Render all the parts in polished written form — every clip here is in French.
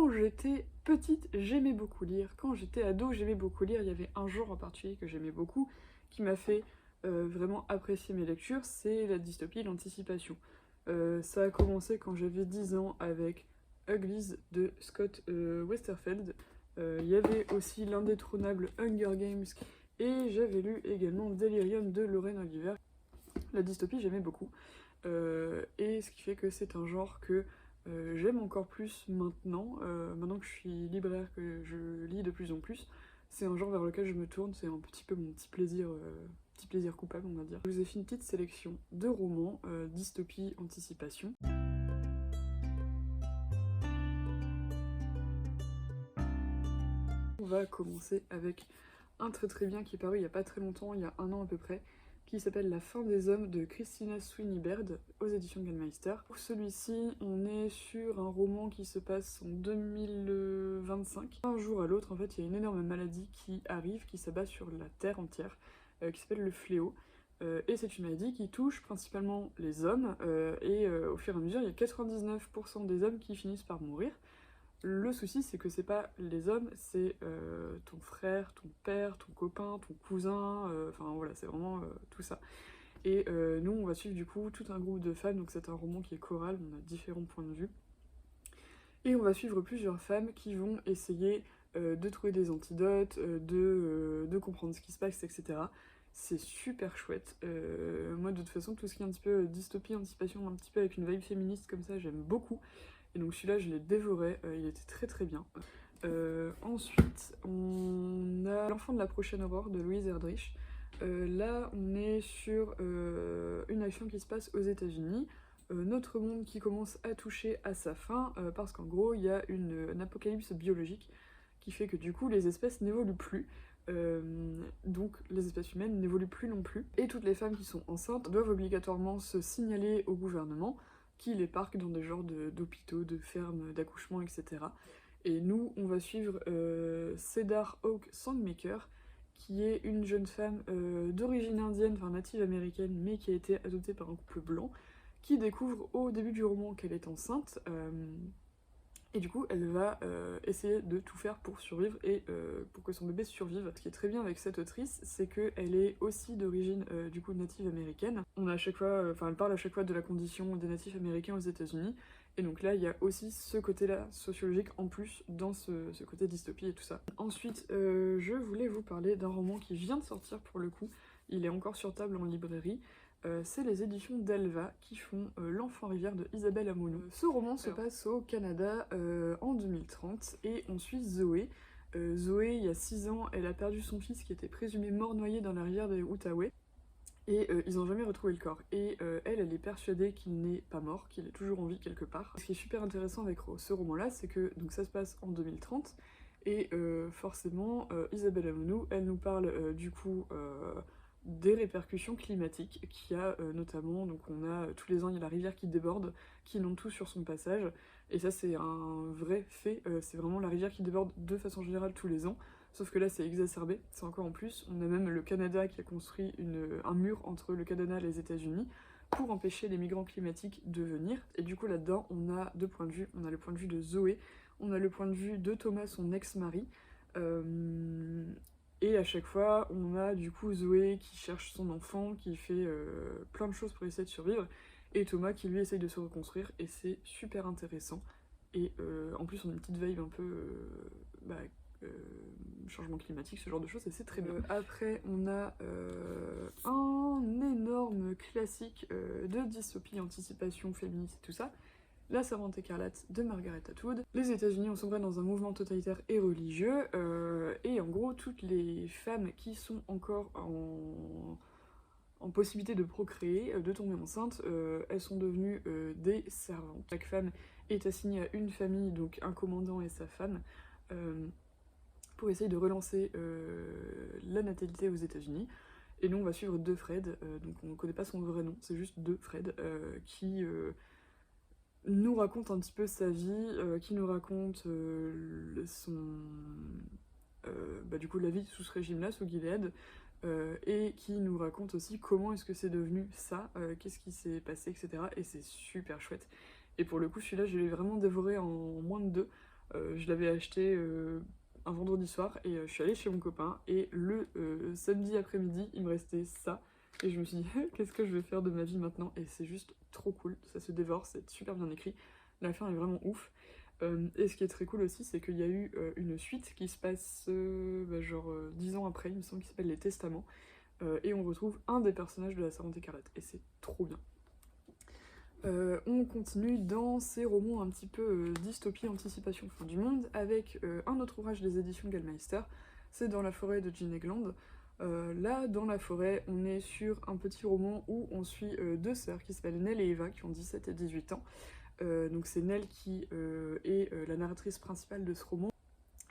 Quand j'étais petite, j'aimais beaucoup lire. Quand j'étais ado, j'aimais beaucoup lire. Il y avait un genre en particulier que j'aimais beaucoup, qui m'a fait vraiment apprécier mes lectures, c'est la dystopie et l'anticipation. Ça a commencé quand j'avais 10 ans avec Uglies de Scott Westerfeld. Il y avait aussi l'indétrônable Hunger Games, et j'avais lu également Delirium de Lorraine Oliver. La dystopie, j'aimais beaucoup. Et ce qui fait que c'est un genre que j'aime encore plus maintenant, maintenant que je suis libraire, que je lis de plus en plus. C'est un genre vers lequel je me tourne, c'est un petit peu mon petit plaisir coupable, on va dire. Je vous ai fait une petite sélection de romans, dystopie, anticipation. On va commencer avec un très bien qui est paru il n'y a pas très longtemps, il y a un an à peu près, qui s'appelle La fin des hommes de Christina Sweeney Baird aux éditions Gallmeister. Pour celui-ci, on est sur un roman qui se passe en 2025. Un jour à l'autre, en fait, il y a une énorme maladie qui arrive, qui s'abat sur la Terre entière, qui s'appelle le fléau. Et c'est une maladie qui touche principalement les hommes, et au fur et à mesure, il y a 99% des hommes qui finissent par mourir. Le souci, c'est que c'est pas les hommes, c'est ton frère, ton père, ton copain, ton cousin, enfin voilà, c'est vraiment tout ça. Et nous, on va suivre du coup tout un groupe de femmes, donc c'est un roman qui est choral, on a différents points de vue. Et on va suivre plusieurs femmes qui vont essayer de trouver des antidotes, de comprendre ce qui se passe, etc. C'est super chouette. Moi, de toute façon, tout ce qui est un petit peu dystopie, anticipation, un petit peu avec une vibe féministe comme ça, j'aime beaucoup. Et donc celui-là, je l'ai dévoré, il était très bien. Ensuite, on a L'enfant de la prochaine aurore de Louise Erdrich. Là, on est sur une action qui se passe aux États-Unis. Notre monde qui commence à toucher à sa fin, parce qu'en gros, il y a un apocalypse biologique qui fait que du coup, les espèces n'évoluent plus. Donc les espèces humaines n'évoluent plus non plus. Et toutes les femmes qui sont enceintes doivent obligatoirement se signaler au gouvernement, qui les parque dans des genres d'hôpitaux, de fermes, d'accouchements, etc. Et nous, on va suivre Cedar Hawk Sandmaker, qui est une jeune femme d'origine indienne, enfin native américaine, mais qui a été adoptée par un couple blanc, qui découvre au début du roman qu'elle est enceinte, et du coup elle va essayer de tout faire pour survivre et pour que son bébé survive. Ce qui est très bien avec cette autrice, c'est qu'elle est aussi d'origine du coup native américaine. On a à chaque fois, elle parle à chaque fois de la condition des natifs américains aux États-Unis, et donc là il y a aussi ce côté-là sociologique en plus dans ce côté dystopie et tout ça. Ensuite, je voulais vous parler d'un roman qui vient de sortir pour le coup, il est encore sur table en librairie. C'est les éditions Delva qui font L'Enfant Rivière de Isabelle Amono. Ce roman se passe au Canada en 2030 et on suit Zoé. Zoé, il y a 6 ans, elle a perdu son fils qui était présumé mort noyé dans la rivière des Outaouais. Et ils n'ont jamais retrouvé le corps. Et elle est persuadée qu'il n'est pas mort, qu'il est toujours en vie quelque part. Ce qui est super intéressant avec ce roman-là, c'est que donc ça se passe en 2030, et forcément, Isabelle Amonou, elle nous parle du coup des répercussions climatiques qu'il y a notamment, donc on a tous les ans il y a la rivière qui déborde, qui inonde tout sur son passage, et ça c'est un vrai fait, c'est vraiment la rivière qui déborde de façon générale tous les ans. Sauf que là c'est exacerbé, c'est encore en plus. On a même le Canada qui a construit un mur entre le Canada et les États-Unis pour empêcher les migrants climatiques de venir. Et du coup là-dedans on a deux points de vue. On a le point de vue de Zoé, on a le point de vue de Thomas, son ex-mari. Et à chaque fois on a du coup Zoé qui cherche son enfant, qui fait plein de choses pour essayer de survivre, et Thomas qui lui essaye de se reconstruire, et c'est super intéressant. Et en plus on a une petite vibe un peu changement climatique, ce genre de choses, et c'est très bien. Après, on a un énorme classique de dystopie, anticipation, féministe et tout ça, La Servante écarlate de Margaret Atwood. Les États-Unis ont sombré dans un mouvement totalitaire et religieux, et en gros, toutes les femmes qui sont encore en possibilité de procréer, de tomber enceinte, elles sont devenues des servantes. Chaque femme est assignée à une famille, donc un commandant et sa femme, pour essayer de relancer la natalité aux États-Unis. Et nous on va suivre deux Fred, donc on ne connaît pas son vrai nom, c'est juste deux Fred, qui nous raconte un petit peu sa vie, qui nous raconte du coup la vie sous ce régime-là, sous Gilead, et qui nous raconte aussi comment est-ce que c'est devenu ça, qu'est-ce qui s'est passé, etc. Et c'est super chouette. Et pour le coup, celui-là, je l'ai vraiment dévoré en moins de 2. Je l'avais acheté un vendredi soir et je suis allée chez mon copain et le samedi après-midi il me restait ça et je me suis dit qu'est-ce que je vais faire de ma vie maintenant, et c'est juste trop cool, ça se dévore, c'est super bien écrit, la fin est vraiment ouf. Et ce qui est très cool aussi, c'est qu'il y a eu une suite qui se passe genre 10 ans après, il me semble, qui s'appelle Les Testaments, et on retrouve un des personnages de la Servante écarlate et c'est trop bien. On continue dans ces romans un petit peu dystopie, anticipation, fin du monde, avec un autre ouvrage des éditions Gallmeister, c'est Dans la forêt de Jean Egland. Là, dans la forêt, on est sur un petit roman où on suit deux sœurs qui s'appellent Nell et Eva, qui ont 17 et 18 ans. Donc c'est Nell qui est la narratrice principale de ce roman.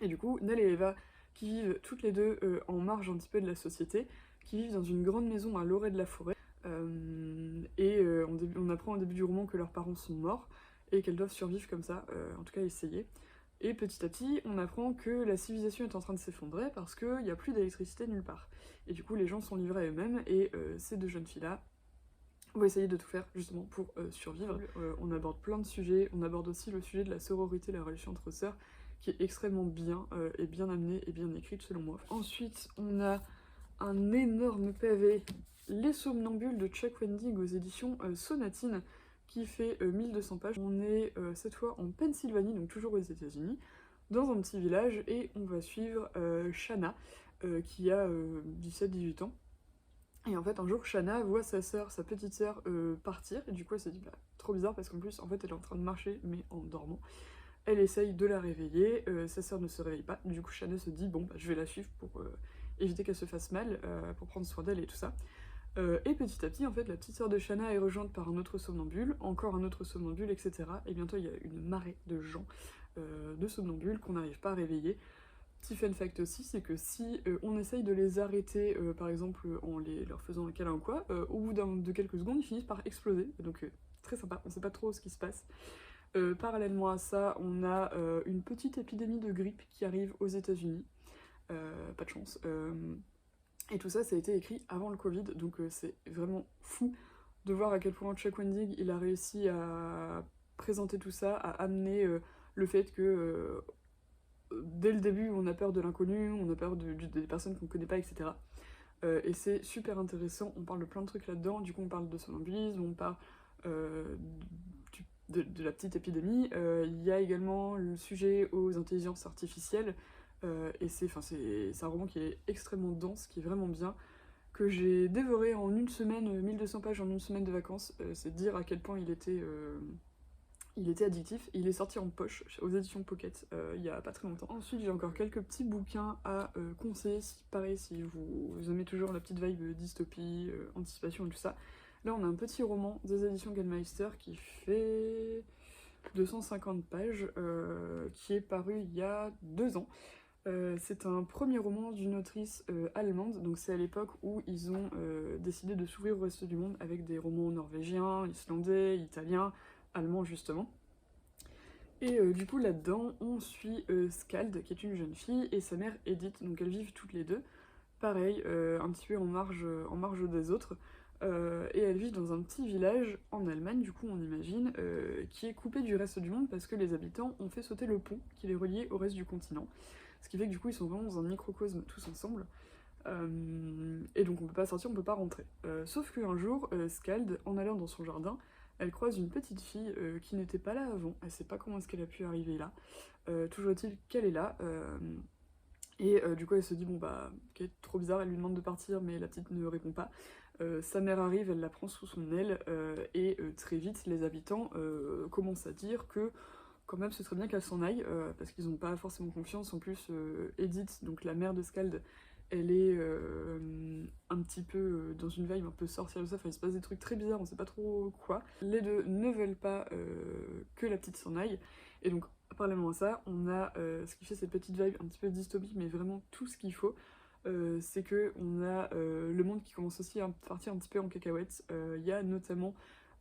Et du coup, Nell et Eva, qui vivent toutes les deux en marge un petit peu de la société, qui vivent dans une grande maison à l'orée de la forêt, on apprend au début du roman que leurs parents sont morts et qu'elles doivent survivre comme ça, en tout cas essayer. Et petit à petit, on apprend que la civilisation est en train de s'effondrer parce qu'il n'y a plus d'électricité nulle part. Et du coup, les gens sont livrés à eux-mêmes et ces deux jeunes filles-là vont essayer de tout faire justement pour survivre. On aborde plein de sujets, on aborde aussi le sujet de la sororité, la relation entre sœurs, qui est extrêmement bien et bien amenée et bien écrite selon moi. Ensuite, on a un énorme pavé, Les Somnambules de Chuck Wendig aux éditions Sonatine, qui fait 1200 pages. On est cette fois en Pennsylvanie, donc toujours aux États-Unis, dans un petit village, et on va suivre Shanna, qui a 17-18 ans. Et en fait, un jour, Shanna voit sa petite sœur, partir, et du coup, elle se dit, bah, trop bizarre, parce qu'en plus, en fait, elle est en train de marcher, mais en dormant. Elle essaye de la réveiller, sa sœur ne se réveille pas, du coup, Shanna se dit, bon, bah, je vais la suivre pour éviter qu'elle se fasse mal, pour prendre soin d'elle et tout ça. Et petit à petit, en fait, la petite sœur de Shanna est rejointe par un autre somnambule, encore un autre somnambule, etc. Et bientôt, il y a une marée de gens, de somnambules, qu'on n'arrive pas à réveiller. Petit fun fact aussi, c'est que si on essaye de les arrêter, par exemple en leur faisant un câlin ou quoi, au bout de quelques secondes, ils finissent par exploser. Donc très sympa, on sait pas trop ce qui se passe. Parallèlement à ça, on a une petite épidémie de grippe qui arrive aux États-Unis. Pas de chance. Et tout ça, ça a été écrit avant le Covid, donc c'est vraiment fou de voir à quel point Chuck Wendig il a réussi à présenter tout ça, à amener le fait que dès le début on a peur de l'inconnu, on a peur des personnes qu'on ne connaît pas, etc. Et c'est super intéressant, on parle de plein de trucs là-dedans, du coup on parle de somnambulisme, on parle de la petite épidémie, il y a également le sujet aux intelligences artificielles, et c'est un roman qui est extrêmement dense, qui est vraiment bien, que j'ai dévoré en une semaine, 1200 pages en une semaine de vacances, c'est dire à quel point il était addictif. Il est sorti en poche aux éditions Pocket il y a pas très longtemps. Ensuite, j'ai encore quelques petits bouquins à conseiller, pareil, si vous aimez toujours la petite vibe dystopie, anticipation et tout ça. Là, on a un petit roman des éditions Gallmeister qui fait 250 pages, qui est paru il y a 2 ans. C'est un premier roman d'une autrice allemande, donc c'est à l'époque où ils ont décidé de s'ouvrir au reste du monde avec des romans norvégiens, islandais, italiens, allemands justement. Et du coup là-dedans on suit Skald, qui est une jeune fille, et sa mère Edith, donc elles vivent toutes les deux, pareil, un petit peu en marge des autres, et elles vivent dans un petit village en Allemagne, du coup on imagine, qui est coupé du reste du monde parce que les habitants ont fait sauter le pont qui les reliait au reste du continent. Ce qui fait que du coup ils sont vraiment dans un microcosme tous ensemble. Et donc on peut pas sortir, on peut pas rentrer. Sauf qu'un jour, Skald, en allant dans son jardin, elle croise une petite fille qui n'était pas là avant. Elle sait pas comment est-ce qu'elle a pu arriver là. Toujours est-il qu'elle est là. Et du coup elle se dit bon bah ok, trop bizarre, elle lui demande de partir mais la petite ne répond pas. Sa mère arrive, elle la prend sous son aile et très vite les habitants commencent à dire que quand même ce serait bien qu'elle s'en aille, parce qu'ils n'ont pas forcément confiance. En plus, Edith, donc la mère de Skald, elle est un petit peu dans une vibe un peu sorcière, enfin il se passe des trucs très bizarres, on sait pas trop quoi. Les deux ne veulent pas que la petite s'en aille, et donc parallèlement à ça, on a ce qui fait cette petite vibe un petit peu dystopie, mais vraiment tout ce qu'il faut. C'est que on a le monde qui commence aussi à partir un petit peu en cacahuète. Il y a notamment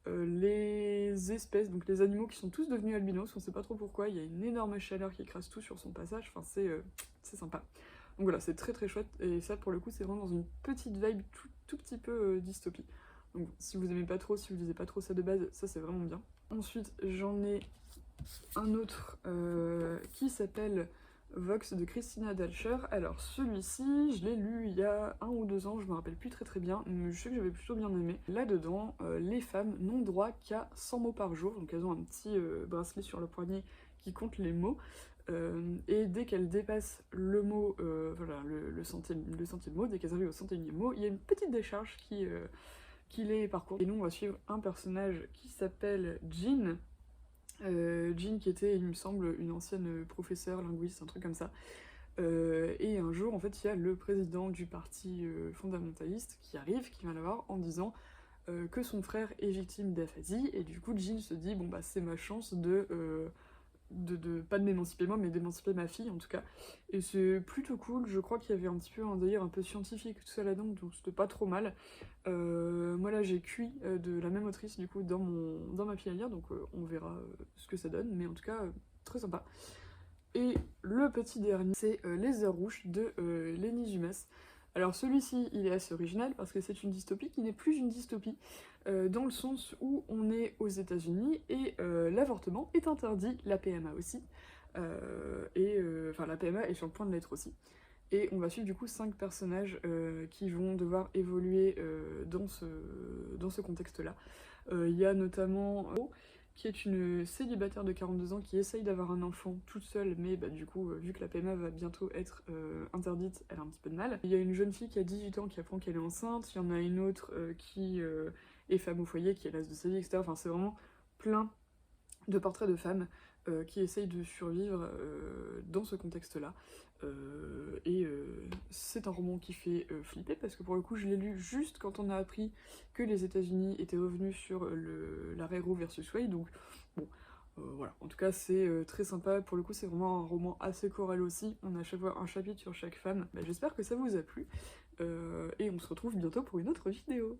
les espèces, donc les animaux qui sont tous devenus albinos, on sait pas trop pourquoi, il y a une énorme chaleur qui écrase tout sur son passage, enfin c'est sympa. Donc voilà, c'est très très chouette, et ça pour le coup c'est vraiment dans une petite vibe tout petit peu dystopie. Donc si vous aimez pas trop, si vous lisez pas trop ça de base, ça c'est vraiment bien. Ensuite j'en ai un autre qui s'appelle Vox de Christina Dalcher. Alors celui-ci, je l'ai lu il y a 1 ou 2 ans, je me rappelle plus très bien, mais je sais que j'avais plutôt bien aimé. Là-dedans, les femmes n'ont droit qu'à 100 mots par jour, donc elles ont un petit bracelet sur le poignet qui compte les mots. Et dès qu'elles dépassent le mot, voilà, le centième mot, dès qu'elles arrivent au 101e mot, il y a une petite décharge qui les parcourt. Et nous, on va suivre un personnage qui s'appelle Jean. Jean qui était, il me semble, une ancienne professeure linguiste, un truc comme ça. Et un jour, en fait, il y a le président du parti fondamentaliste qui arrive, qui vient la voir en disant que son frère est victime d'aphasie, et du coup, Jean se dit, bon bah c'est ma chance pas de m'émanciper moi, mais d'émanciper ma fille en tout cas. Et c'est plutôt cool, je crois qu'il y avait un petit peu un délire un peu scientifique tout ça là-dedans, donc c'était pas trop mal. Moi là j'ai cuit de la même autrice du coup dans ma fille à lire, donc on verra ce que ça donne, mais en tout cas très sympa. Et le petit dernier, c'est Les Heures Rouges de Lenny Dumas. Alors celui-ci, il est assez original parce que c'est une dystopie qui n'est plus une dystopie, dans le sens où on est aux États-Unis et l'avortement est interdit, la PMA aussi, enfin la PMA est sur le point de l'être aussi. Et on va suivre du coup 5 personnages qui vont devoir évoluer dans ce contexte-là. Il y a notamment qui est une célibataire de 42 ans qui essaye d'avoir un enfant toute seule, mais bah, du coup, vu que la PMA va bientôt être interdite, elle a un petit peu de mal. Il y a une jeune fille qui a 18 ans qui apprend qu'elle est enceinte, il y en a une autre qui est femme au foyer, qui est l'as de sa vie, etc. Enfin, c'est vraiment plein de portraits de femmes qui essayent de survivre dans ce contexte-là. C'est un roman qui fait flipper parce que pour le coup je l'ai lu juste quand on a appris que les États-Unis étaient revenus sur l'arrêt Roe versus Wade, donc bon, voilà. En tout cas c'est très sympa, pour le coup c'est vraiment un roman assez choral aussi, on a à chaque fois un chapitre sur chaque femme. Bah, j'espère que ça vous a plu et on se retrouve bientôt pour une autre vidéo.